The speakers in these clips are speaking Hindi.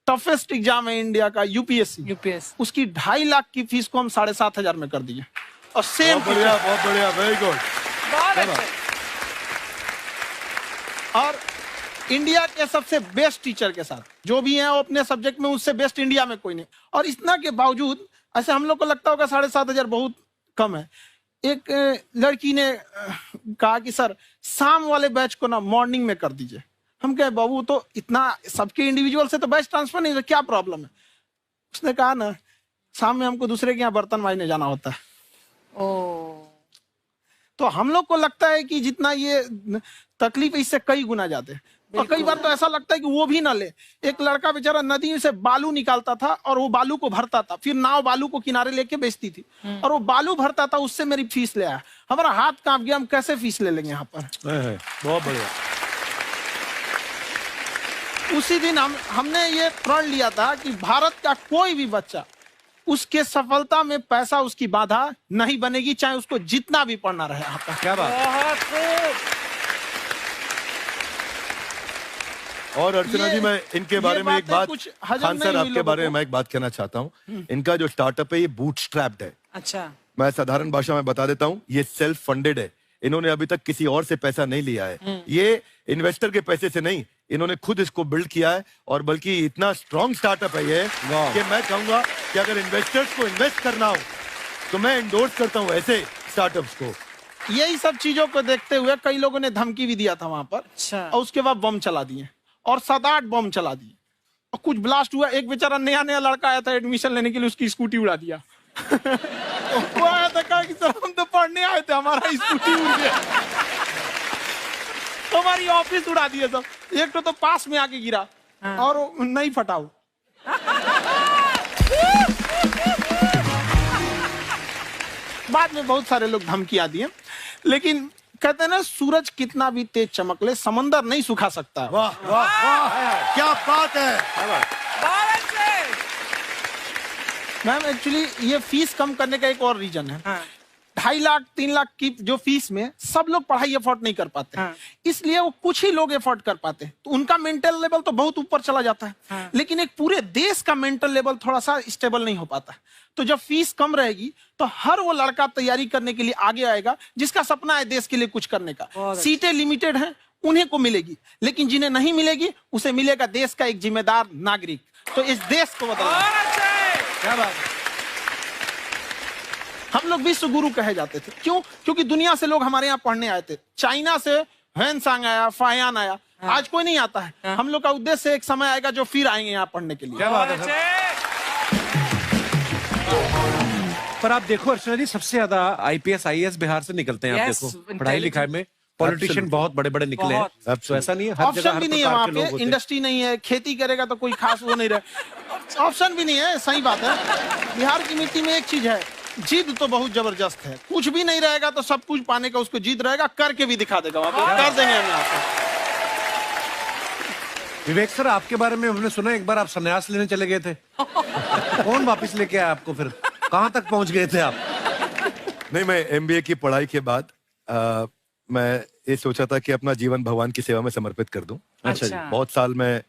टफेस्ट एग्जाम है इंडिया का, यूपीएससी, उसकी 2.5 लाख की फीस को हम 7,500 में कर दिए। और सेम बहुत बढ़िया, वेरी गुड। और इंडिया के सबसे बेस्ट टीचर के साथ जो भी हैं वो अपने सब्जेक्ट में उससे बेस्ट इंडिया में कोई नहीं। और इतना के बावजूद ऐसे हम लोग को लगता होगा 7,500 बहुत कम है। एक लड़की ने कहा कि सर शाम वाले बैच को ना मॉर्निंग में कर दीजिए। हम कहे बाबू तो इतना सबके इंडिविजुअल से तो बैच ट्रांसफर नहीं, तो क्या प्रॉब्लम है? उसने कहा ना शाम में हमको दूसरे के यहाँ बर्तन मांजने जाना होता है। तो हम लोग को लगता है कि जितना ये तकलीफ इससे कई गुना ज्यादा है। और कई बार तो ऐसा लगता है कि वो भी ना ले। एक लड़का बेचारा नदी से बालू निकालता था और वो बालू को भरता था, फिर नाव बालू को किनारे लेके बेचती थी और वो बालू भरता था, उससे मेरी फीस ले आया। हमारा हाथ कांप गया, हम कैसे फीस ले लेंगे यहाँ पर। बहुत बढ़िया। उसी दिन हमने ये प्रण लिया था कि भारत का कोई भी बच्चा उसके सफलता में पैसा उसकी बाधा नहीं बनेगी, चाहे उसको जितना भी पढ़ना रहे यहाँ पर। क्या बात। और अर्चना जी, मैं इनके बारे में एक बात, खान सर आपके बारे में मैं एक बात कहना चाहता हूँ। इनका जो स्टार्टअप है ये बूटस्ट्रैप्ड है। अच्छा। मैं साधारण भाषा में बता देता हूँ, ये सेल्फ फंडेड है। इन्होंने अभी तक किसी और से पैसा नहीं लिया है। ये इन्वेस्टर के पैसे से नहीं, इन्होंने खुद इसको बिल्ड किया है। और बल्कि इतना स्ट्रॉन्ग स्टार्टअप है ये कि मैं कहूंगा कि अगर इन्वेस्टर्स को इन्वेस्ट करना हो तो मैं एंडोर्स करता हूँ ऐसे स्टार्टअप्स को। यही सब चीजों को देखते हुए कई लोगों ने धमकी भी दिया था वहां पर। अच्छा। और उसके बाद बम चला दिए और 7-8 बम चला दिए और कुछ ब्लास्ट हुआ। एक बेचारा नया लड़का आया था एडमिशन लेने के लिए, उसकी स्कूटी उड़ा दिया। वो आया था, कहा कि सर हम तो पढ़ने आए थे, हमारा स्कूटी उड़ गया। हमारी ऑफिस उड़ा दिए सब। एक तो पास में आके गिरा और नहीं फटा वो। बाद में बहुत सारे लोग धमकियां दिए, लेकिन कहते हैं ना सूरज कितना भी तेज चमक ले समंदर नहीं सुखा सकता। वाह वाह वाह, क्या बात है। मैम एक्चुअली ये फीस कम करने का एक और रीजन है। 2.5 लाख 3 लाख की जो फीस में सब लोग पढ़ाई अफोर्ड नहीं कर पाते। इसलिए वो कुछ ही लोग अफोर्ड कर पाते हैं, तो उनका मेंटल लेवल तो बहुत ऊपर चला जाता है। लेकिन एक पूरे देश का मेंटल लेवल थोड़ा सा स्टेबल नहीं हो पाता। तो जब फीस कम रहेगी तो हर वो लड़का तैयारी करने के लिए आगे आएगा जिसका सपना है देश के लिए कुछ करने का। सीटें लिमिटेड हैं, उन्हें को मिलेगी, लेकिन जिन्हें नहीं मिलेगी उसे मिलेगा देश का एक जिम्मेदार नागरिक। तो इस देश को बदलना। क्या बात है। हम लोग विश्व गुरु कहे जाते थे, क्यों? क्योंकि दुनिया से लोग हमारे यहाँ पढ़ने आए थे। चाइना से ह्वेनसांग आया, फायान आया, आज कोई नहीं आता है। हम लोग का उद्देश्य एक समय आएगा जो फिर आएंगे यहाँ पढ़ने के लिए। क्या बात है। पर आप देखो अर्चना जी, सबसे ज्यादा आईपीएस आईएएस बिहार से निकलते हैं। आप देखो पढ़ाई लिखाई में पॉलिटिशियन बहुत बड़े बड़े निकले हैं। तो ऐसा नहीं है, हर जगह ऑप्शन भी नहीं है वहाँ पे, इंडस्ट्री नहीं है, खेती करेगा तो कोई खास वो नहीं रहे, ऑप्शन भी नहीं है। सही बात है। बिहार की मिट्टी में एक चीज है, जिद तो बहुत जबरदस्त है। कुछ भी नहीं रहेगा तो सब कुछ पाने का उसको जिद रहेगा, करके भी दिखा देगा। वहाँ पे कर देंगे हम यहाँ पे। विवेक सर, आपके बारे में हमने सुना एक बार आप संन्यास लेने चले गए थे। कौन वापस लेके आया आपको? फिर कहाँ तक पहुंच गए थे आप? नहीं, मैं एमबीए की पढ़ाई के बाद मैं ये सोचा था कि अपना जीवन भगवान की सेवा में समर्पित कर दूं। अच्छा जी। बहुत साल मैं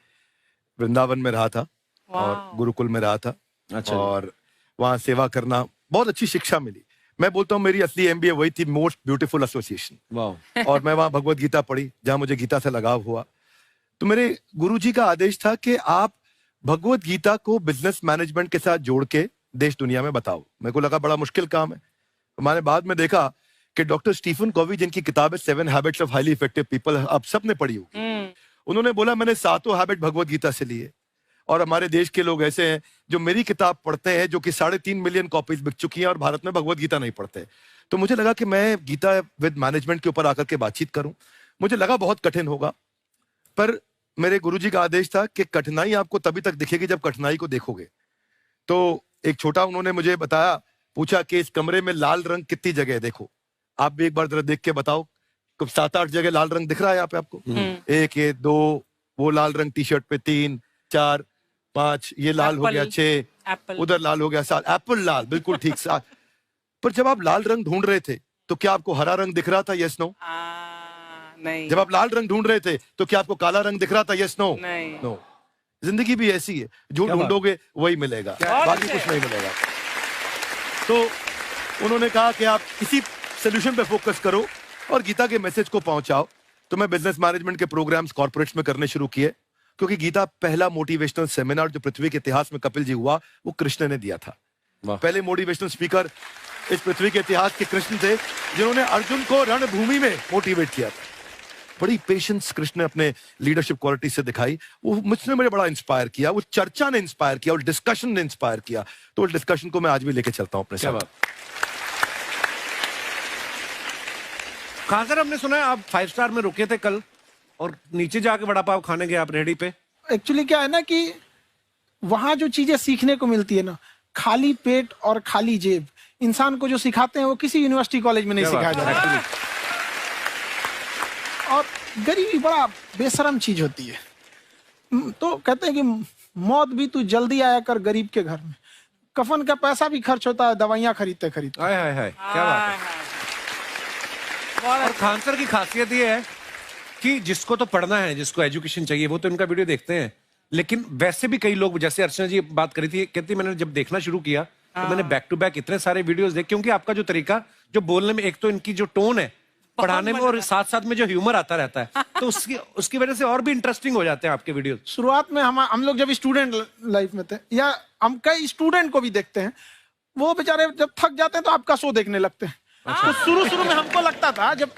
वृंदावन में रहा था और गुरुकुल में रहा था। अच्छा। और वहाँ सेवा करना, बहुत अच्छी शिक्षा मिली। मैं बोलता हूँ मेरी असली एमबीए वही थी, मोस्ट ब्यूटीफुल एसोसिएशन। और मैं वहाँ भगवत गीता पढ़ी, जहाँ मुझे गीता से लगाव हुआ। तो मेरे गुरुजी का आदेश था कि आप भगवत गीता को बिजनेस मैनेजमेंट के साथ जोड़ के देश दुनिया में बताओ। मेरे को लगा बड़ा मुश्किल काम है। मैंने बाद में देखा कि डॉक्टर स्टीफन कॉवी, जिनकी किताब है 7 habits of highly effective people, आप सबने पढ़ी होगी, उन्होंने बोला मैंने 7 हैबिट भगवत गीता से लिए। और हमारे देश के लोग ऐसे हैं जो मेरी किताब पढ़ते हैं, जो कि 3.5 मिलियन कॉपीज बिक चुकी हैं, और भारत में भगवत गीता नहीं पढ़ते। तो मुझे लगा कि मैं गीता विद मैनेजमेंट के ऊपर आकर के बातचीत करूं। मुझे लगा बहुत कठिन होगा, पर मेरे गुरुजी का आदेश था कि कठिनाई आपको तभी तक दिखेगी जब कठिनाई को देखोगे। तो एक छोटा उन्होंने मुझे बताया, पूछा कि इस कमरे में लाल रंग कितनी जगह है, देखो आप भी एक बार जरा देख के बताओ। 7-8 जगह लाल रंग दिख रहा है यहाँ पे आपको? 1 ये 2, वो लाल रंग टी शर्ट पे 3 4 5, ये लाल हो गया 6, उधर लाल हो गया 7, एप्पल लाल, बिल्कुल ठीक 7। पर जब आप लाल रंग ढूंढ रहे थे तो क्या आपको हरा रंग दिख रहा था? Yes no? नहीं। जब आप लाल रंग ढूंढ रहे थे तो क्या आपको काला रंग दिख रहा था? Yes no? नहीं। नो। जिंदगी भी ऐसी है, जो ढूंढोगे वही मिलेगा, बाकी कुछ नहीं मिलेगा। तो उन्होंने कहा कि आप इसी सोल्यूशन पे फोकस करो और गीता के मैसेज को पहुंचाओ। तो मैं बिजनेस मैनेजमेंट के प्रोग्राम्स कॉर्पोरेट्स में करने शुरू किए, क्योंकि गीता पहला मोटिवेशनल सेमिनार जो पृथ्वी के इतिहास में कपिल जी हुआ, वो कृष्ण ने दिया था। पहले मोटिवेशनल स्पीकर इस पृथ्वी के इतिहास के कृष्ण थे, जिन्होंने अर्जुन को रणभूमि में मोटिवेट किया था। बड़ी पेशेंस कृष्ण ने अपने लीडरशिप क्वालिटी से दिखाई, वो मुझे बड़ा इंस्पायर किया, वो चर्चा ने इंस्पायर किया और डिस्कशन ने इंस्पायर किया। तो उस डिस्कशन को मैं आज भी लेके चलता हूं अपने साथ। कहां सर, हमने सुना है आप 5 स्टार में रुके थे कल और नीचे जाके वड़ा पाव खाने गए आप रेहड़ी पे। एक्चुअली क्या है ना कि वहां जो चीजें सीखने को मिलती है ना, खाली पेट और खाली जेब इंसान को जो सिखाते हैं वो किसी यूनिवर्सिटी कॉलेज में नहीं सिखाया जाता। और गरीबी बड़ा बेशरम चीज होती है। तो कहते हैं कि मौत भी तू जल्दी आया कर गरीब के घर में, कफन का पैसा भी खर्च होता है दवाइयां खरीदते खरीदते। हाय हाय हाय, क्या बात है। और खान सर की खासियत ये है कि जिसको तो पढ़ना है, जिसको एजुकेशन चाहिए, वो तो इनका वीडियो देखते हैं। लेकिन वैसे भी कई लोग, जैसे अर्चना जी बात करी थी, कहती मैंने जब देखना शुरू किया तो मैंने बैक टू बैक इतने सारे वीडियोस देखे, क्योंकि आपका जो तरीका जो बोलने में, एक तो इनकी जो टोन है पढ़ाने में, और साथ साथ में जो ह्यूमर आता रहता है, तो उसकी वजह से और भी इंटरेस्टिंग हो जाते हैं आपके वीडियो। शुरुआत में हम लोग जब स्टूडेंट लाइफ में थे, या हम कई स्टूडेंट को भी देखते हैं, वो बेचारे जब थक जाते हैं तो आपका शो देखने लगते हैं। तो शुरू में हमको लगता था जब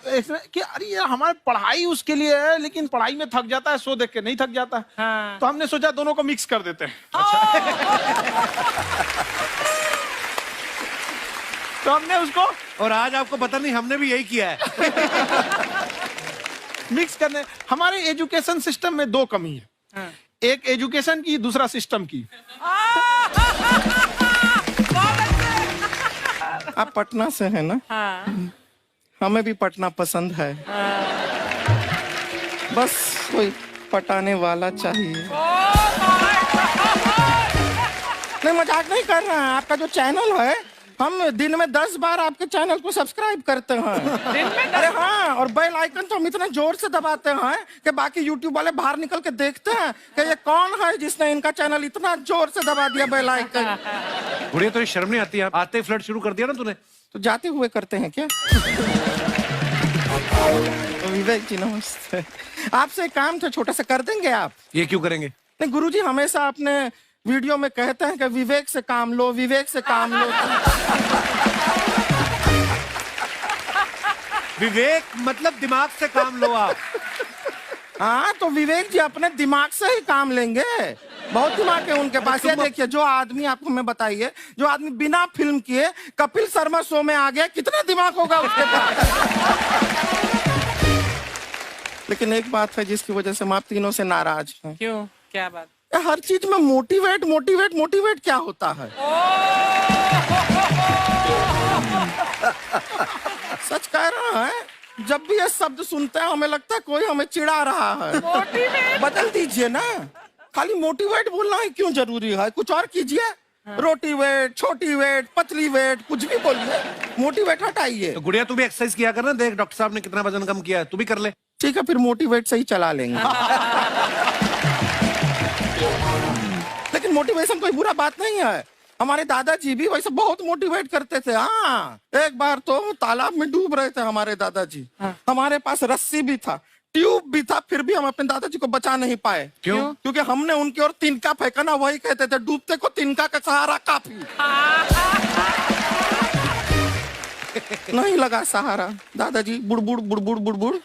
कि अरे यार हमारी पढ़ाई उसके लिए है, लेकिन पढ़ाई में थक जाता है, शो देख के नहीं थक जाता। तो हमने सोचा दोनों को मिक्स कर देते हैं। तो हमने उसको, और आज आपको पता नहीं हमने भी यही किया है। मिक्स करने। हमारे एजुकेशन सिस्टम में 2 कमी है, एक एजुकेशन की, दूसरा सिस्टम की। आप पटना से है ना? हाँ। हमें भी पटना पसंद है। बस कोई पटाने वाला चाहिए। नहीं, मजाक नहीं कर रहे हैं। आपका जो चैनल है, हम दिन में 10 बार आपके चैनल को सब्सक्राइब करते हैं। दिन में अरे हाँ, और बेल आइकन तो हम इतना जोर से दबाते हैं कि बाकी यूट्यूब वाले बाहर निकल के देखते हैं कि ये कौन है जिसने इनका चैनल इतना जोर से दबा दिया बेल आइकन। बुढ़िया, तो शर्म नहीं आती? आते ही फ्लर्ट शुरू कर दिया ना तूने। तो जाते हुए करते हैं क्या? विवेक जी नमस्ते। आपसे एक काम था छोटा सा, कर देंगे आप? ये क्यों करेंगे? नहीं, गुरुजी हमेशा अपने वीडियो में कहते हैं कि विवेक से काम लो, विवेक से काम लो। विवेक मतलब दिमाग से काम लो आप। हाँ, तो विवेक जी अपने दिमाग से ही काम लेंगे। बहुत दिमाग है उनके पास। ये देखिए, जो आदमी, आपको मैं बताइए, जो आदमी बिना फिल्म किए कपिल शर्मा शो में आ गया, कितना दिमाग होगा उसके पास। लेकिन एक बात है जिसकी वजह से हम आप तीनों से नाराज हैं। क्यों? क्या बात? हर चीज में मोटिवेट मोटिवेट मोटिवेट क्या होता है? सच कह रहा है, जब भी ये शब्द सुनते हैं हमें लगता है कोई हमें चिढ़ा रहा है। बदल दीजिए ना, खाली मोटिवेट बोलना ही क्यों जरूरी है? कुछ और कीजिए। रोटी वेट, छोटी वेट, पतली वेट, कुछ भी बोलिए, मोटिवेट हटाइए। तो गुड़िया, तू भी एक्सरसाइज किया कर ना, देख डॉक्टर साहब ने कितना वजन कम किया है, तू भी कर ले। ठीक है, फिर मोटिवेट से ही चला लेंगे। लेकिन मोटिवेशन कोई बुरा बात नहीं है। हमारे दादाजी भी वैसे बहुत मोटिवेट करते थे। हाँ, एक बार तो तालाब में डूब रहे थे हमारे दादाजी। हमारे पास रस्सी भी था, ट्यूब भी था, फिर भी हम अपने दादाजी को बचा नहीं पाए। क्यों? क्योंकि हमने उनकी ओर तिनका फेंका ना, वही कहते थे डूबते को तिनका का सहारा काफी। नहीं लगा सहारा, दादाजी बुड़बुड़ बुड़बुड़ बुड़बुड़।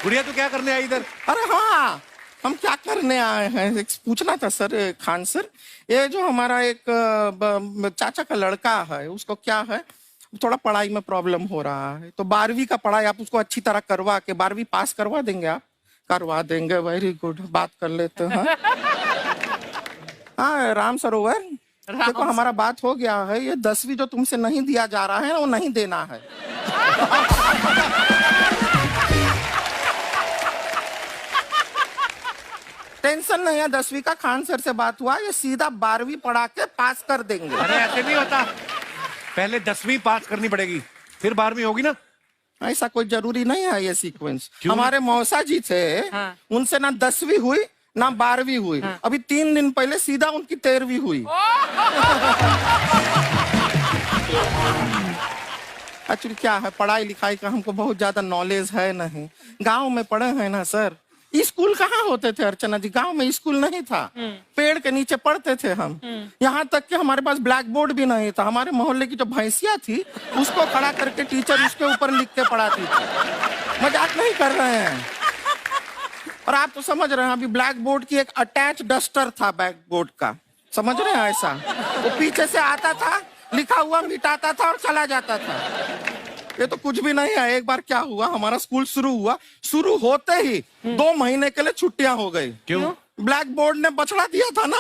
गुड़िया, तू क्या करने आई इधर? अरे हाँ, हम क्या करने आए हैं, एक पूछना था सर। खान सर, ये जो हमारा एक चाचा का लड़का है, उसको क्या है, थोड़ा पढ़ाई में प्रॉब्लम हो रहा है। तो 12वीं का पढ़ाई आप उसको अच्छी तरह करवा के 12वीं पास करवा देंगे आप? करवा देंगे, वेरी गुड, बात कर लेते हैं। हाँ, राम सरोवर, देखो हमारा बात हो गया है। ये 10वीं जो तुमसे नहीं दिया जा रहा है वो नहीं देना है। टेंशन नहीं है, 10वीं का खान सर से बात हुआ, ये सीधा 12वीं पढ़ा के पास कर देंगे। अरे ऐसे नहीं होता, पहले 10वीं पास करनी पड़ेगी, फिर 12वीं होगी ना। ऐसा कोई जरूरी नहीं है ये सीक्वेंस। हमारे मौसा जी थे, उनसे ना 10वीं हुई ना 12वीं हुई, अभी 3 दिन पहले सीधा उनकी 13वीं हुई। एक्चुअली क्या है, पढ़ाई लिखाई का हमको बहुत ज्यादा नॉलेज है नहीं। गांव में पढ़े हैं ना सर, स्कूल कहाँ होते थे अर्चना जी, गांव में स्कूल नहीं था, पेड़ के नीचे पढ़ते थे हम। यहाँ तक कि हमारे पास ब्लैक बोर्ड भी नहीं था। हमारे मोहल्ले की जो भैंसिया थी उसको खड़ा करके टीचर उसके ऊपर लिख के पढ़ाती थी। मजाक नहीं कर रहे हैं। और आप तो समझ रहे हैं, अभी ब्लैक बोर्ड की एक अटैच डस्टर था बैक बोर्ड का, समझ रहे हैं ऐसा, वो पीछे से आता था, लिखा हुआ मिटाता था और चला जाता था। ये तो कुछ भी नहीं है। एक बार क्या हुआ, हमारा स्कूल शुरू होते ही 2 महीने के लिए छुट्टियां हो गई। क्यों? ब्लैक बोर्ड ने बछड़ा दिया था ना।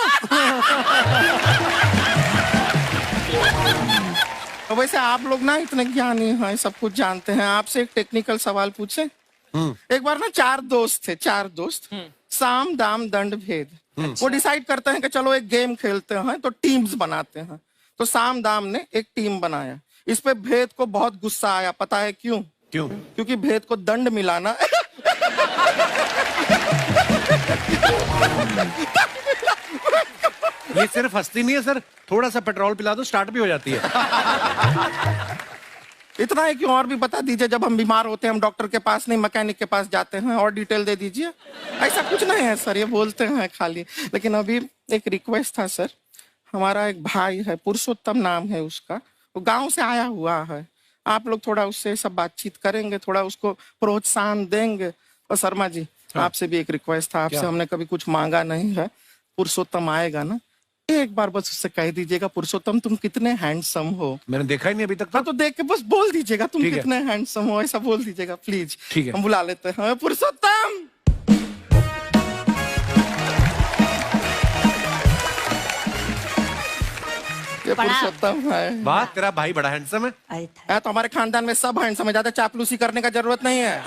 तो वैसे आप लोग ना इतने ज्ञानी हैं, सब कुछ जानते हैं। आपसे एक टेक्निकल सवाल पूछे। एक बार ना 4 दोस्त थे, 4 दोस्त, साम दाम दंड भेद। वो डिसाइड करते हैं कि चलो एक गेम खेलते हैं, तो टीम्स बनाते हैं। तो साम दाम ने एक टीम बनाया। इस पे भेद को बहुत गुस्सा आया, पता है क्यों? क्यों? क्योंकि भेद को दंड मिलाना ये सिर्फ हंसती नहीं है सर, थोड़ा सा पेट्रोल पिला दो स्टार्ट भी हो जाती है। इतना है कि और भी बता दीजिए, जब हम बीमार होते हैं हम डॉक्टर के पास नहीं मैकेनिक के पास जाते हैं, और डिटेल दे दीजिए। ऐसा कुछ नहीं है सर, ये बोलते हैं खाली। लेकिन अभी एक रिक्वेस्ट था सर, हमारा एक भाई है, पुरुषोत्तम नाम है उसका, वो गांव से आया हुआ है। आप लोग थोड़ा उससे सब बातचीत करेंगे, थोड़ा उसको प्रोत्साहन देंगे। और शर्मा जी, आपसे भी एक रिक्वेस्ट था, आपसे हमने कभी कुछ मांगा नहीं है। पुरुषोत्तम आएगा ना, एक बार बस उससे कह दीजिएगा, पुरुषोत्तम तुम कितने हैंडसम हो। मैंने देखा ही नहीं अभी तक। हाँ, तो देख के बस बोल दीजिएगा तुम ठीक है। कितने हैंडसम हो, ऐसा बोल दीजिएगा प्लीज। ठीक है। हम बुला लेते हैं पुरुषोत्तम। ये पुरुषोत्तम है। वाह, तेरा भाई बड़ा हैंडसम है। है तो हमारे खानदान में सब हैंडसम है, ज्यादा चापलूसी करने का जरूरत नहीं है।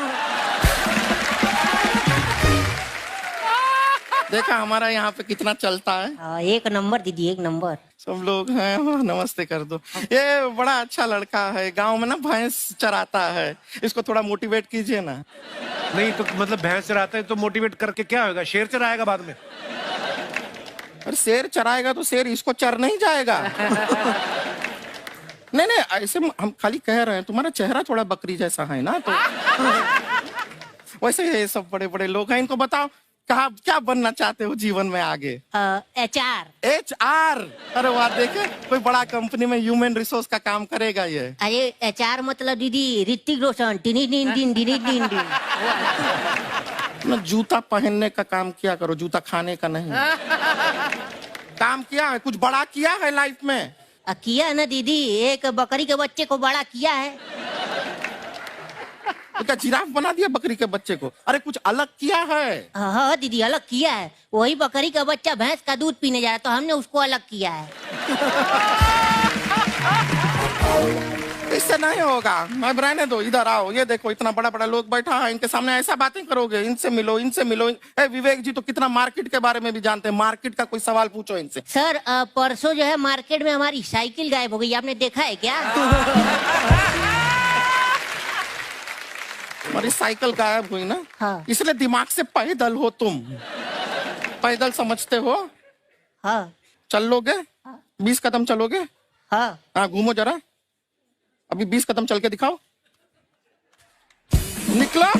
देखा हमारा यहाँ पे कितना चलता है। एक नंबर दीदी, एक नंबर। सब लोग हैं, नमस्ते कर दो। ये बड़ा अच्छा लड़का है, गांव में ना भैंस चराता है, इसको थोड़ा मोटिवेट कीजिए ना। नहीं तो मतलब भैंस चराता है तो मोटिवेट करके क्या होगा, शेर चराएगा बाद में। अरे शेर चराएगा तो शेर इसको चर नहीं जाएगा। नहीं नहीं, ऐसे हम खाली कह रहे हैं, तुम्हारा चेहरा थोड़ा बकरी जैसा है ना, तो वैसे ये सब बड़े बड़े लोग हैं। इनको बताओ कहा क्या बनना चाहते हो जीवन में आगे? HR। HR? अरे वाह, देखे कोई बड़ा कंपनी में ह्यूमन रिसोर्स का काम करेगा ये। अरे HR मतलब दीदी Hrithik Roshan. Tiny tin tin tiny tin tin. ना जूता पहनने का काम किया करो, जूता खाने का नहीं। काम किया है, कुछ बड़ा किया है लाइफ में? किया ना दीदी, एक बकरी के बच्चे को बड़ा किया है। तो क्या जिराफ बना दिया बकरी के बच्चे को? अरे कुछ अलग किया है। हाँ दीदी, अलग किया है। वही बकरी का बच्चा भैंस का दूध पीने जा रहा है, तो हमने उसको अलग किया है। इससे नहीं होगा, मैं रहने दो, इधर आओ। ये देखो इतना बड़ा बड़ा लोग बैठा है, इनके सामने ऐसा बातें करोगे? इनसे मिलो, इनसे मिलो। विवेक जी तो कितना मार्केट के बारे में भी जानते हैं, मार्केट का कोई सवाल पूछो इनसे। सर परसों जो है मार्केट में हमारी साइकिल गायब हो गई, आपने देखा है क्या? हमारी साइकिल गायब हुई ना, हाँ। इसलिए दिमाग से पैदल हो तुम। पैदल समझते हो? हाँ। चल लोगे? 20 कदम चलोगे? हाँ। हाँ, घूमो जरा, अभी 20 कदम चल के दिखाओ। निकलो।